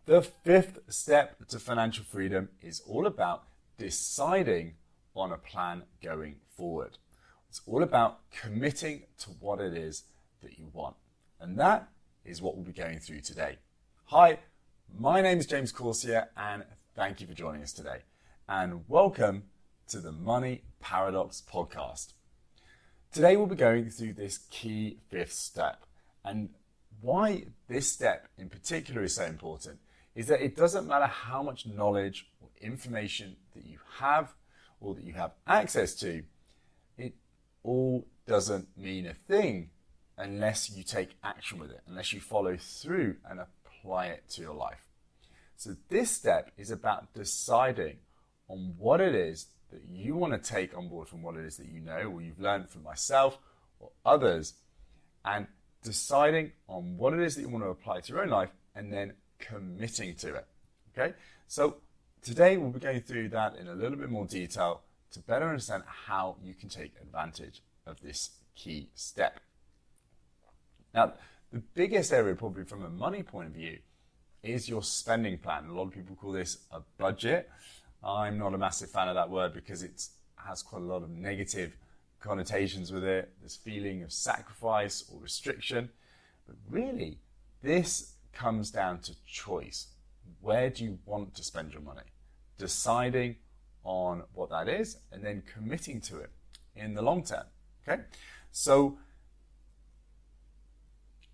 The fifth step to financial freedom is all about deciding on a plan going forward. It's all about committing to what it is that you want. And that is what we'll be going through today. Hi, my name is James Corsier and thank you for joining us today. And welcome to the Money Paradox podcast. Today we'll be going through this key fifth step. And why this step in particular is so important is that it doesn't matter how much knowledge or information that you have or that you have access to, it all doesn't mean a thing unless you take action with it, unless you follow through and apply it to your life. So this step is about deciding on what it is that you want to take on board from what it is that you know or you've learned from myself or others, and deciding on what it is that you want to apply to your own life and then committing to it. Okay, so today we'll be going through that in a little bit more detail to better understand how you can take advantage of this key step. Now, the biggest area probably from a money point of view is your spending plan. A lot of people call this a budget. I'm not a massive fan of that word because it has quite a lot of negative connotations with it. This feeling of sacrifice or restriction. But really, this comes down to choice. Where do you want to spend your money? Deciding on what that is and then committing to it in the long term. Okay, so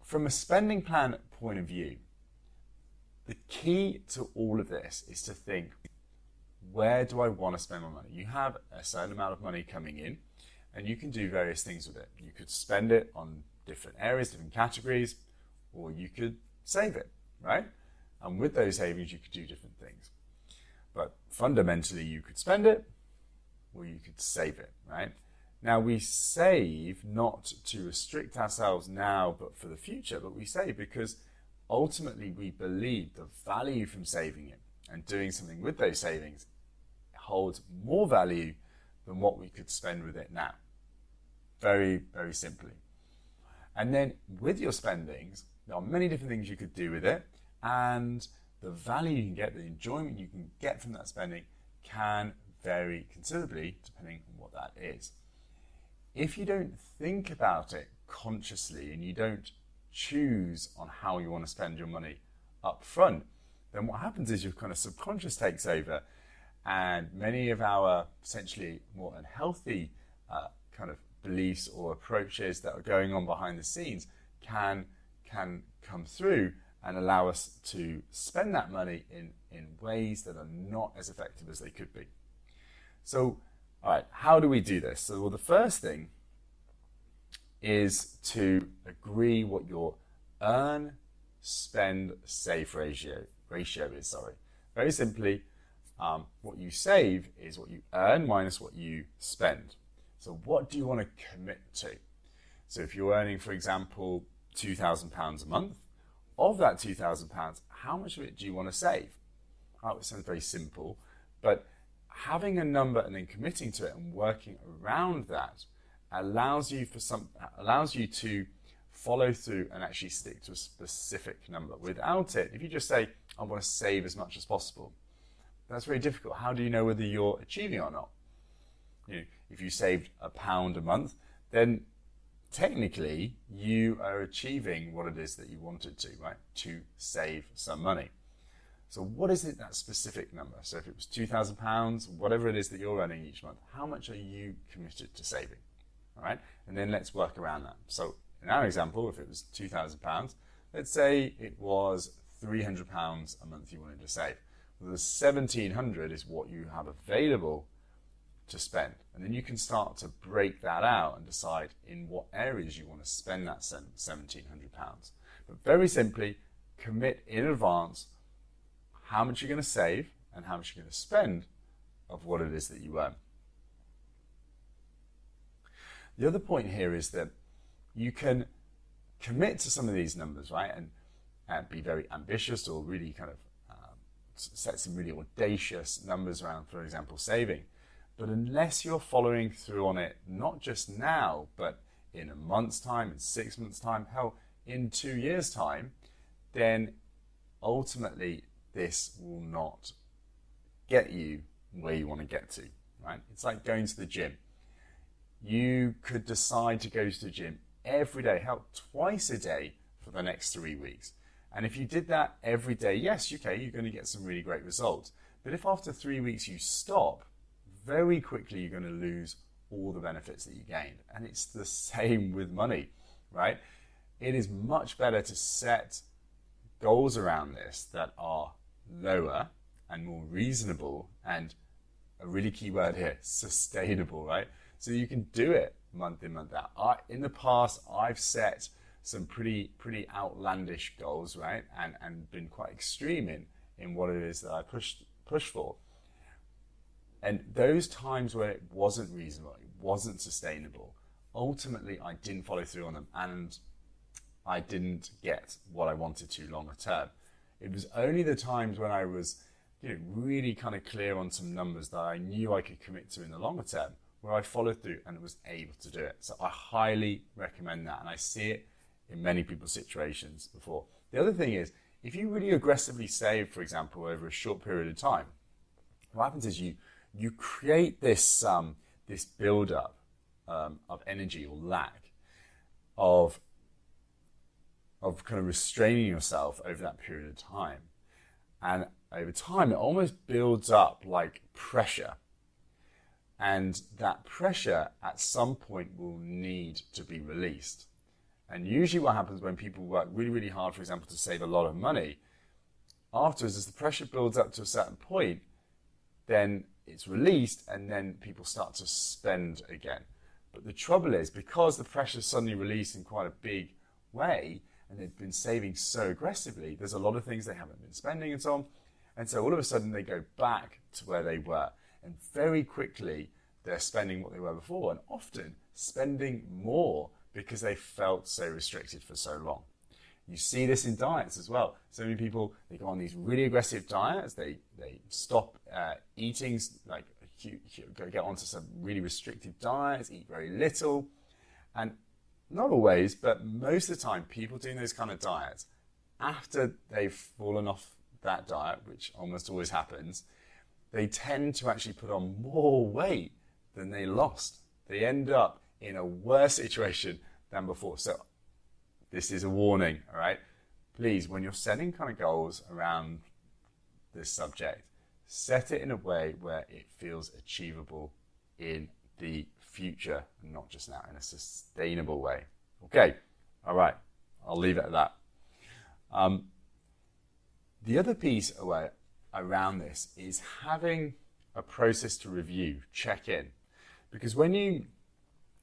from a spending plan point of view, the key to all of this is to think, where do I want to spend my money? You have a certain amount of money coming in and you can do various things with it. You could spend it on different areas, different categories, or you could save it, right? And with those savings, you could do different things. But fundamentally, you could spend it or you could save it, right? Now, we save not to restrict ourselves now, but for the future, but we save because ultimately we believe the value from saving it and doing something with those savings holds more value than what we could spend with it now. Very, very simply. And then with your spendings, there are many different things you could do with it, and the value you can get, the enjoyment you can get from that spending can vary considerably depending on what that is. If you don't think about it consciously and you don't choose on how you want to spend your money up front, then what happens is your kind of subconscious takes over, and many of our essentially more unhealthy kind of beliefs or approaches that are going on behind the scenes can come through and allow us to spend that money in ways that are not as effective as they could be. So, all right, how do we do this? So, well, the first thing is to agree what your earn, spend, save ratio is. Very simply, what you save is what you earn minus what you spend. So what do you want to commit to? So if you're earning, for example, £2,000 a month, of that £2,000, how much of it do you want to save? Oh, it sounds very simple, but having a number and then committing to it and working around that allows you to follow through and actually stick to a specific number. Without it, if you just say, I want to save as much as possible, that's very difficult. How do you know whether you're achieving or not? You know, if you saved £1 a month, then technically you are achieving what it is that you wanted to, right? To save some money. So what is it, that specific number? So if it was £2,000, whatever it is that you're earning each month, how much are you committed to saving? All right, and then let's work around that. So in our example, if it was £2,000, let's say it was £300 a month you wanted to save. Well, the £1,700 is what you have available to spend. And then you can start to break that out and decide in what areas you want to spend that £1,700. But very simply, commit in advance how much you're going to save and how much you're going to spend of what it is that you earn. The other point here is that you can commit to some of these numbers, right, and be very ambitious or really kind of set some really audacious numbers around, for example, saving. But unless you're following through on it, not just now, but in a month's time, in 6 months' time, hell, in 2 years' time, then ultimately this will not get you where you want to get to, right? It's like going to the gym. You could decide to go to the gym every day, hell, twice a day for the next 3 weeks. And if you did that every day, yes, okay, you're going to get some really great results. But if after 3 weeks you stop, very quickly you're going to lose all the benefits that you gained. And it's the same with money, right? It is much better to set goals around this that are lower and more reasonable, and a really key word here, sustainable, right? So you can do it month in, month out. In the past, I've set some pretty outlandish goals, right? And been quite extreme in what it is that I push for. And those times where it wasn't reasonable, it wasn't sustainable, ultimately I didn't follow through on them, and I didn't get what I wanted to longer term. It was only the times when I was really kind of clear on some numbers that I knew I could commit to in the longer term where I followed through and was able to do it. So I highly recommend that, and I see it in many people's situations before. The other thing is, if you really aggressively save, for example, over a short period of time, what happens is you create this build-up of energy or lack of kind of restraining yourself over that period of time. And over time, it almost builds up like pressure. And that pressure at some point will need to be released. And usually what happens when people work really, really hard, for example, to save a lot of money, afterwards, as the pressure builds up to a certain point, then it's released and then people start to spend again. But the trouble is, because the pressure is suddenly released in quite a big way, and they've been saving so aggressively, there's a lot of things they haven't been spending and so on. And so all of a sudden they go back to where they were. And very quickly they're spending what they were before, and often spending more because they felt so restricted for so long. You see this in diets as well. So many people, they go on these really aggressive diets, they stop eating, like get onto some really restrictive diets, eat very little. And not always, but most of the time, people doing those kind of diets, after they've fallen off that diet, which almost always happens, they tend to actually put on more weight than they lost. They end up in a worse situation than before. So this is a warning, all right? Please, when you're setting kind of goals around this subject, set it in a way where it feels achievable in the future and not just now, in a sustainable way. Okay, all right, I'll leave it at that. The other piece around this is having a process to review, check in. Because when you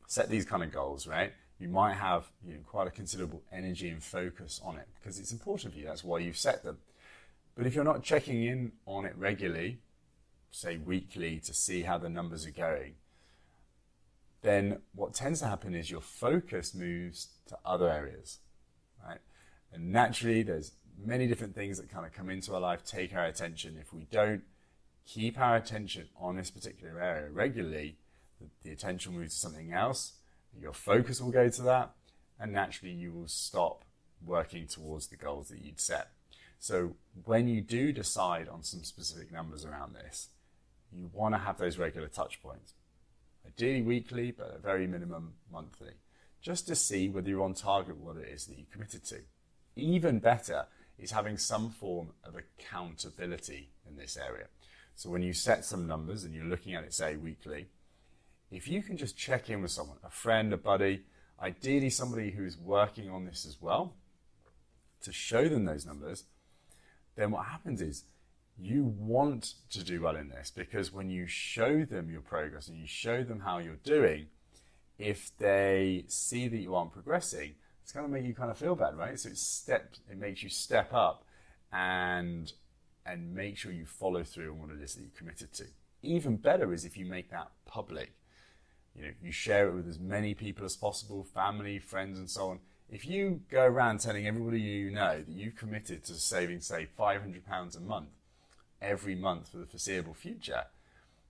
set these kind of goals, right, you might have quite a considerable energy and focus on it because it's important for you. That's why you've set them. But if you're not checking in on it regularly, say weekly, to see how the numbers are going, then what tends to happen is your focus moves to other areas, right? And naturally, there's many different things that kind of come into our life, take our attention. If we don't keep our attention on this particular area regularly, the attention moves to something else, your focus will go to that, and naturally you will stop working towards the goals that you'd set. So when you do decide on some specific numbers around this, you want to have those regular touch points. Ideally weekly, but at very minimum monthly, just to see whether you're on target with what it is that you committed to. Even better is having some form of accountability in this area. So when you set some numbers and you're looking at it, say, weekly, if you can just check in with someone, a friend, a buddy, ideally somebody who's working on this as well, to show them those numbers, then what happens is you want to do well in this, because when you show them your progress and you show them how you're doing, if they see that you aren't progressing, it's going to make you kind of feel bad, right? So it makes you step up and make sure you follow through on what it is that you committed to. Even better is if you make that public. You share it with as many people as possible, family, friends, and so on. If you go around telling everybody you know that you've committed to saving, say, £500 a month every month for the foreseeable future,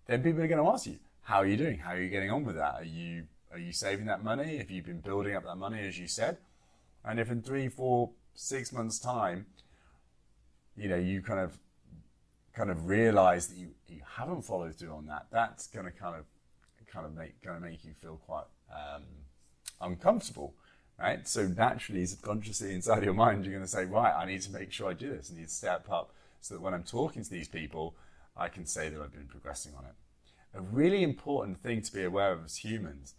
then people are going to ask you, how are you doing? How are you getting on with that? Are you saving that money? Have you been building up that money, as you said? And if in 3, 4, 6 months' time, you kind of kind of realize that you haven't followed through on that, that's going to make you feel quite uncomfortable, right? So naturally, subconsciously inside your mind, you're going to say, right, I need to make sure I do this. I need to step up so that when I'm talking to these people, I can say that I've been progressing on it. A really important thing to be aware of as humans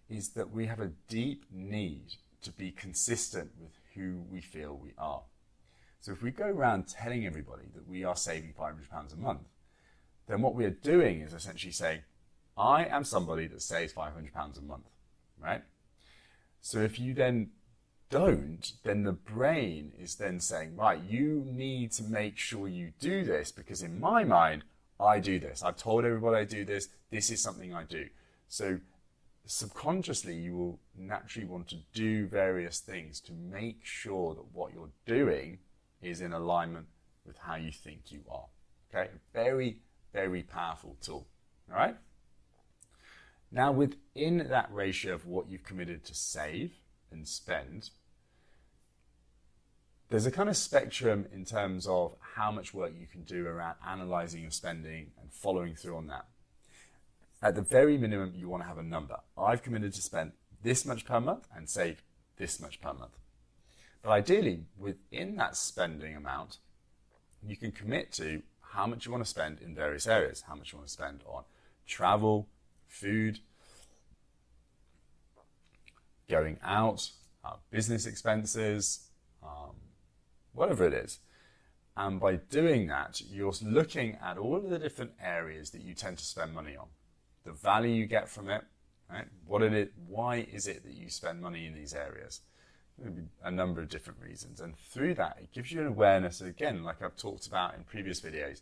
is that we have a deep need to be consistent with who we feel we are. So if we go around telling everybody that we are saving £500 a month, then what we are doing is essentially saying, I am somebody that saves £500 a month, right? So if you then don't, then the brain is then saying, right, you need to make sure you do this because in my mind, I do this. I've told everybody I do this. This is something I do. So subconsciously, you will naturally want to do various things to make sure that what you're doing is in alignment with how you think you are. Okay, very, very powerful tool. All right. Now, within that ratio of what you've committed to save and spend, there's a kind of spectrum in terms of how much work you can do around analyzing your spending and following through on that. At the very minimum, you want to have a number. I've committed to spend this much per month and save this much per month. But ideally, within that spending amount, you can commit to how much you want to spend in various areas, how much you want to spend on travel, food, going out, business expenses, whatever it is. And by doing that, you're looking at all of the different areas that you tend to spend money on, the value you get from it, right? Why is it that you spend money in these areas? A number of different reasons. And through that, it gives you an awareness, again, like I've talked about in previous videos,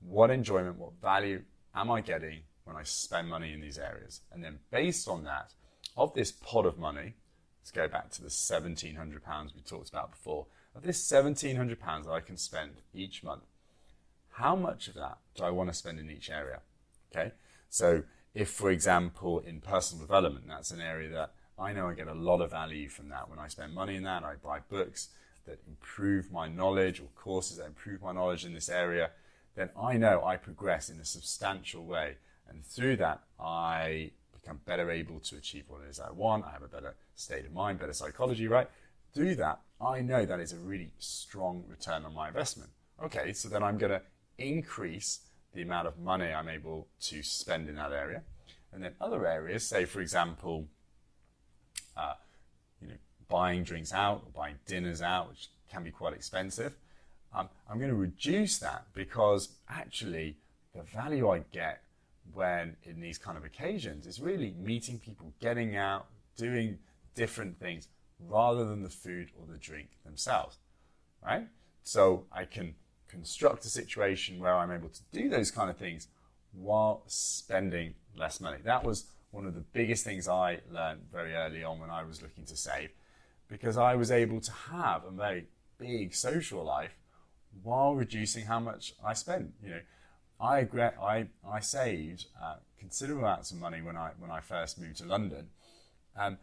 what enjoyment, what value am I getting when I spend money in these areas? And then based on that, of this pot of money, let's go back to the £1,700 we talked about before, of this £1,700 that I can spend each month, how much of that do I want to spend in each area? Okay, so if, for example, in personal development, that's an area that I know I get a lot of value from that. When I spend money in that, I buy books that improve my knowledge or courses that improve my knowledge in this area, then I know I progress in a substantial way. And through that, I become better able to achieve what it is I want. I have a better state of mind, better psychology, right? Through that, I know that is a really strong return on my investment. Okay, so then I'm going to increase the amount of money I'm able to spend in that area. And then other areas, say, for example, buying drinks out or buying dinners out, which can be quite expensive. I'm going to reduce that because actually the value I get when in these kind of occasions is really meeting people, getting out, doing different things rather than the food or the drink themselves, right? So I can construct a situation where I'm able to do those kind of things while spending less money. That was one of the biggest things I learned very early on when I was looking to save, because I was able to have a very big social life while reducing how much I spent. I saved considerable amounts of money when I first moved to London, and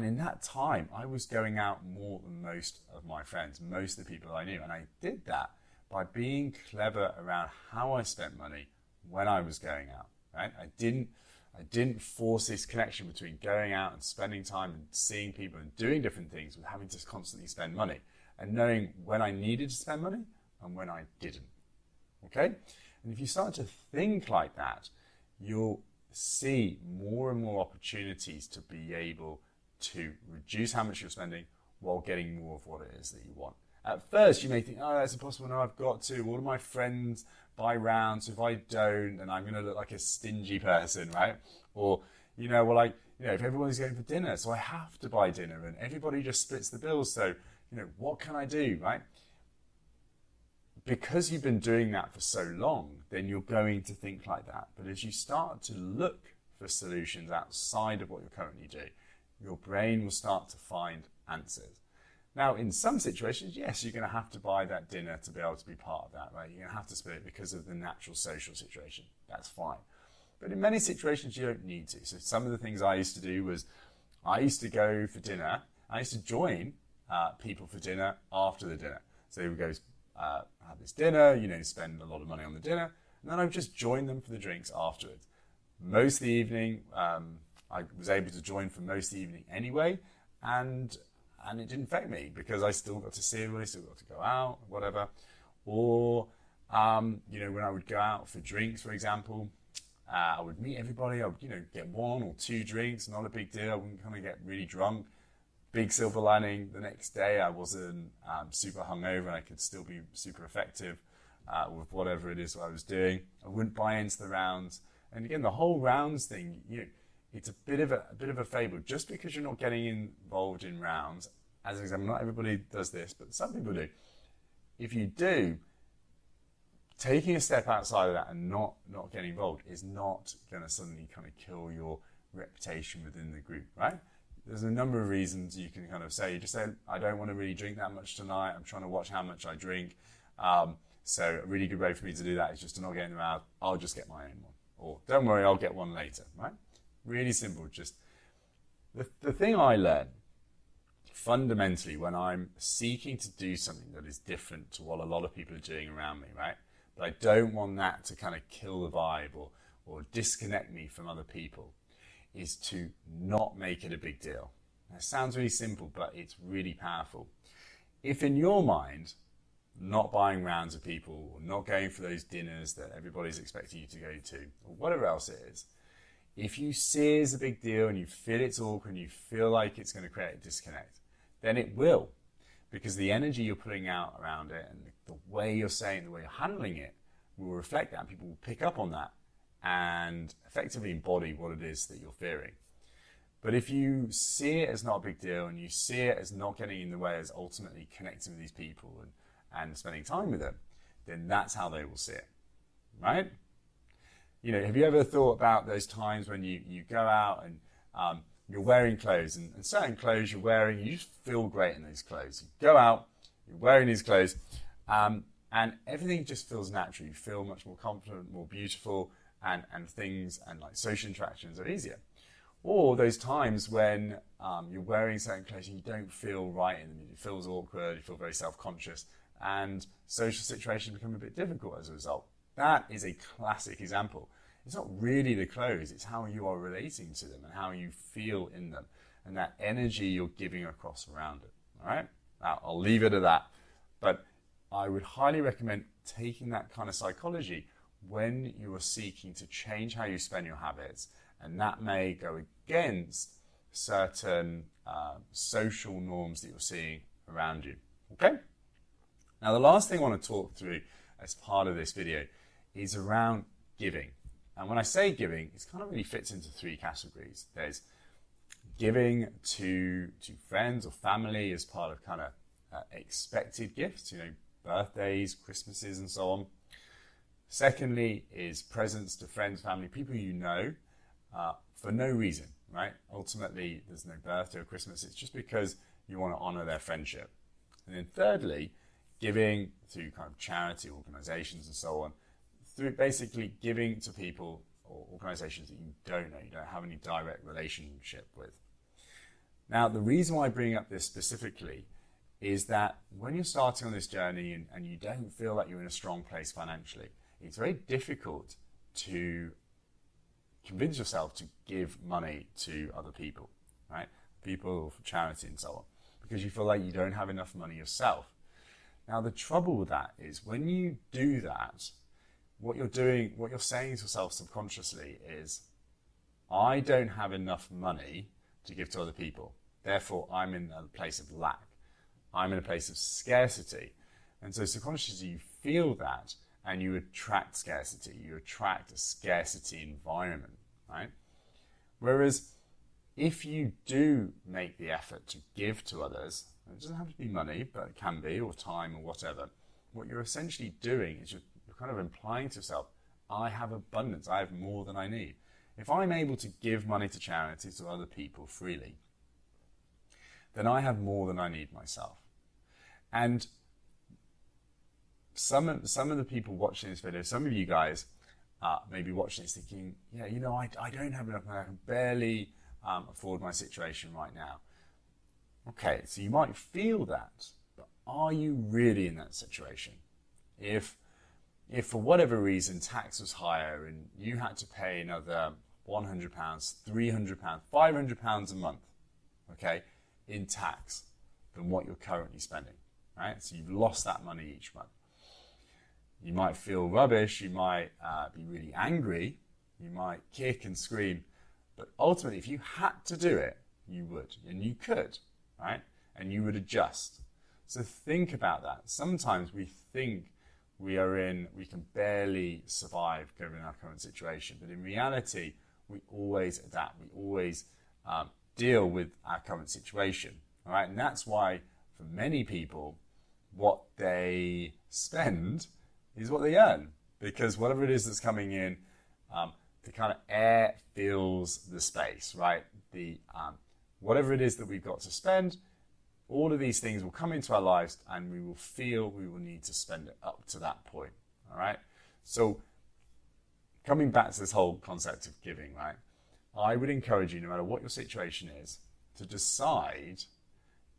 in that time I was going out more than most of my friends, most of the people I knew, and I did that by being clever around how I spent money when I was going out. Right? I didn't force this connection between going out and spending time and seeing people and doing different things with having to constantly spend money, and knowing when I needed to spend money and when I didn't. Okay? And if you start to think like that, you'll see more and more opportunities to be able to reduce how much you're spending while getting more of what it is that you want. At first, you may think, oh, that's impossible. No, I've got to. All of my friends buy rounds. So if I don't, then I'm going to look like a stingy person, right? Or, if everybody's going for dinner, so I have to buy dinner, and everybody just splits the bills. So, what can I do, right? Because you've been doing that for so long, then you're going to think like that. But as you start to look for solutions outside of what you're currently doing, your brain will start to find answers. Now, in some situations, yes, you're going to have to buy that dinner to be able to be part of that, right? You're going to have to split it because of the natural social situation. That's fine. But in many situations, you don't need to. So some of the things I used to do was I used to go for dinner. I used to join people for dinner after the dinner. So we go have this dinner, spend a lot of money on the dinner, and then I would just join them for the drinks afterwards. Most of the evening, I was able to join for most of the evening anyway, and it didn't affect me because I still got to see everybody, still got to go out, whatever. Or, when I would go out for drinks, for example, I would meet everybody. I would, get 1 or 2 drinks, not a big deal. I wouldn't kind of get really drunk. Big silver lining, the next day I wasn't super hungover and I could still be super effective with whatever it is I was doing. I wouldn't buy into the rounds. And again, the whole rounds thing, it's a bit of a fable. Just because you're not getting involved in rounds, as an example, not everybody does this, but some people do. If you do, taking a step outside of that and not getting involved is not going to suddenly kind of kill your reputation within the group, right? There's a number of reasons you can kind of say. You just say, I don't want to really drink that much tonight. I'm trying to watch how much I drink. So a really good way for me to do that is just to not get in the round. I'll just get my own one. Or don't worry, I'll get one later, right? Really simple. Just the thing I learned fundamentally when I'm seeking to do something that is different to what a lot of people are doing around me, right? But I don't want that to kind of kill the vibe or disconnect me from other people, is to not make it a big deal. Now, it sounds really simple, but it's really powerful. If in your mind, not buying rounds of people or not going for those dinners that everybody's expecting you to go to or whatever else it is, if you see it as a big deal and you feel it's awkward and you feel like it's going to create a disconnect, then it will, because the energy you're putting out around it and the way you're saying, the way you're handling it will reflect that, and people will pick up on that and effectively embody what it is that you're fearing. But if you see it as not a big deal and you see it as not getting in the way as ultimately connecting with these people and spending time with them, then that's how they will see it, right? Have you ever thought about those times when you go out and you're wearing clothes and certain clothes you're wearing, you just feel great in those clothes. You go out, you're wearing these clothes, and everything just feels natural. You feel much more confident, more beautiful, and things and like social interactions are easier. Or those times when you're wearing certain clothes and you don't feel right in them. It feels awkward, you feel very self-conscious, and social situations become a bit difficult as a result. That is a classic example. It's not really the clothes, it's how you are relating to them and how you feel in them and that energy you're giving across around it. All right? Now, I'll leave it at that. But I would highly recommend taking that kind of psychology when you are seeking to change how you spend your habits, and that may go against certain social norms that you're seeing around you. Okay? Now, the last thing I want to talk through as part of this video is around giving. And when I say giving, it kind of really fits into 3 categories. There's giving to friends or family as part of kind of expected gifts, birthdays, Christmases, and so on. Secondly is presents to friends, family, people you know for no reason, right? Ultimately, there's no birthday or Christmas. It's just because you want to honor their friendship. And then thirdly, giving to kind of charity organizations and so on, through basically giving to people or organizations that you don't know, you don't have any direct relationship with. Now, the reason why I bring up this specifically is that when you're starting on this journey and you don't feel like you're in a strong place financially, it's very difficult to convince yourself to give money to other people, right? People for charity and so on, because you feel like you don't have enough money yourself. Now, the trouble with that is when you do that, what you're saying to yourself subconsciously is, I don't have enough money to give to other people. Therefore, I'm in a place of lack. I'm in a place of scarcity. And so subconsciously you feel that and you attract scarcity. You attract a scarcity environment, right? Whereas if you do make the effort to give to others, it doesn't have to be money, but it can be, or time, or whatever, what you're essentially doing is you're kind of implying to yourself, I have abundance, I have more than I need. If I'm able to give money to charity, to other people freely, then I have more than I need myself. And some of the people watching this video, some of you guys may be watching this thinking, I don't have enough money, I can barely afford my situation right now. Okay, so you might feel that, but are you really in that situation? If for whatever reason tax was higher and you had to pay another £100, £300, £500 a month, okay, in tax than what you're currently spending, right? So you've lost that money each month. You might feel rubbish, you might be really angry, you might kick and scream, but ultimately if you had to do it, you would, and you could, right? And you would adjust. So think about that. Sometimes we think we can barely survive given our current situation, but in reality, we always adapt. We always deal with our current situation, all right? And that's why for many people, what they spend is what they earn, because whatever it is that's coming in, the kind of air fills the space, right? Whatever it is that we've got to spend, all of these things will come into our lives and we will feel we will need to spend it up to that point, all right? So coming back to this whole concept of giving, right? I would encourage you, no matter what your situation is, to decide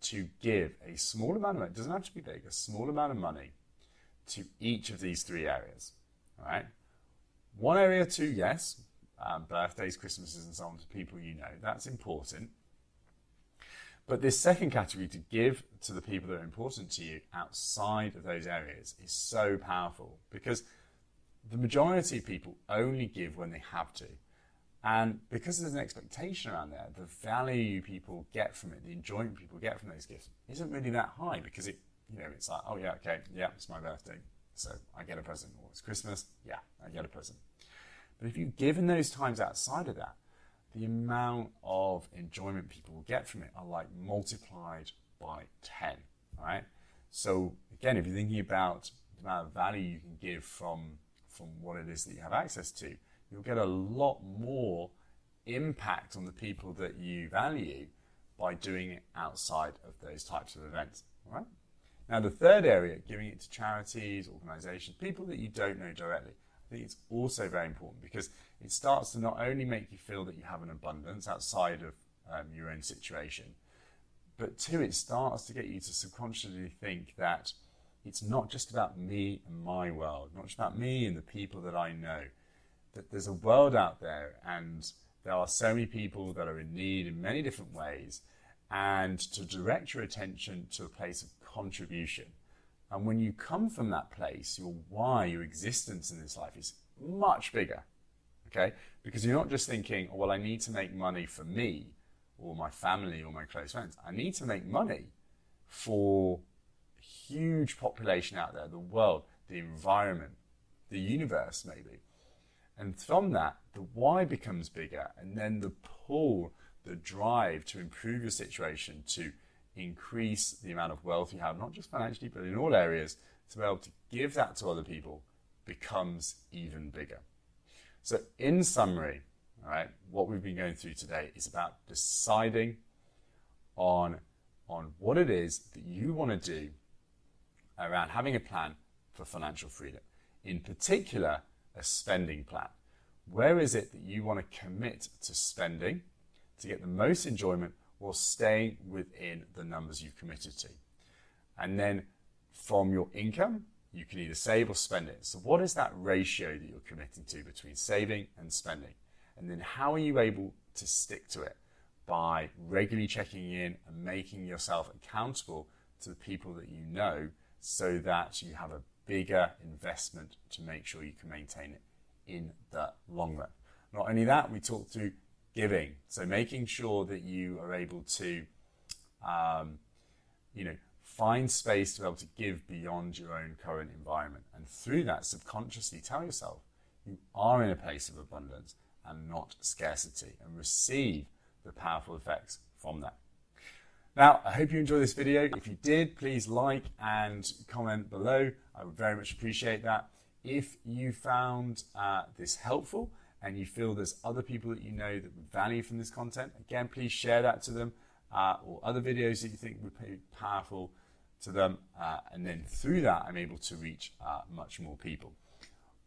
to give a small amount of money, it doesn't have to be big, a small amount of money to each of these three areas, all right? One area to, yes, birthdays, Christmases, and so on to people you know, that's important. But this second category, to give to the people that are important to you outside of those areas, is so powerful, because the majority of people only give when they have to. And because there's an expectation around there, the value people get from it, the enjoyment people get from those gifts isn't really that high, because it's like, oh yeah, okay, yeah, it's my birthday, so I get a present. Or it's Christmas, yeah, I get a present. But if you give in those times outside of that, the amount of enjoyment people will get from it are like multiplied by 10, all right? So again, if you're thinking about the amount of value you can give from what it is that you have access to, you'll get a lot more impact on the people that you value by doing it outside of those types of events, all right? Now, the third area, giving it to charities, organizations, people that you don't know directly, I think it's also very important, because it starts to not only make you feel that you have an abundance outside of your own situation, but two, it starts to get you to subconsciously think that it's not just about me and my world, not just about me and the people that I know, that there's a world out there and there are so many people that are in need in many different ways, and to direct your attention to a place of contribution. And when you come from that place, your why, your existence in this life is much bigger, okay? Because you're not just thinking, oh, well, I need to make money for me or my family or my close friends. I need to make money for a huge population out there, the world, the environment, the universe maybe. And from that, the why becomes bigger, and then the pull, the drive to improve your situation, to increase the amount of wealth you have, not just financially, but in all areas, to be able to give that to other people becomes even bigger. So in summary, all right, what we've been going through today is about deciding on what it is that you want to do around having a plan for financial freedom. In particular, a spending plan. Where is it that you want to commit to spending to get the most enjoyment while staying within the numbers you've committed to? And then from your income, you can either save or spend it. So what is that ratio that you're committing to between saving and spending? And then how are you able to stick to it? By regularly checking in and making yourself accountable to the people that you know, so that you have a bigger investment to make sure you can maintain it in the long run. Not only that, we talked through giving. So making sure that you are able to, find space to be able to give beyond your own current environment. And through that, subconsciously tell yourself you are in a place of abundance and not scarcity, and receive the powerful effects from that. Now, I hope you enjoyed this video. If you did, please like and comment below. I would very much appreciate that. If you found this helpful and you feel there's other people that you know that would value from this content, again, please share that to them, or other videos that you think would be powerful to them. And then through that, I'm able to reach much more people.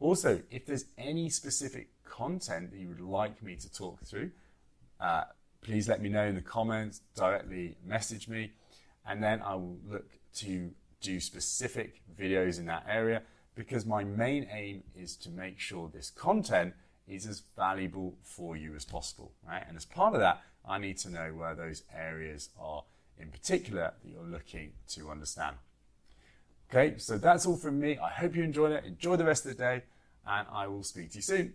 Also, if there's any specific content that you would like me to talk through, please let me know in the comments, directly message me, and then I will look to do specific videos in that area because my main aim is to make sure this content is as valuable for you as possible, right? And as part of that, I need to know where those areas are in particular that you're looking to understand. Okay, so that's all from me. I hope you enjoyed it. Enjoy the rest of the day, and I will speak to you soon.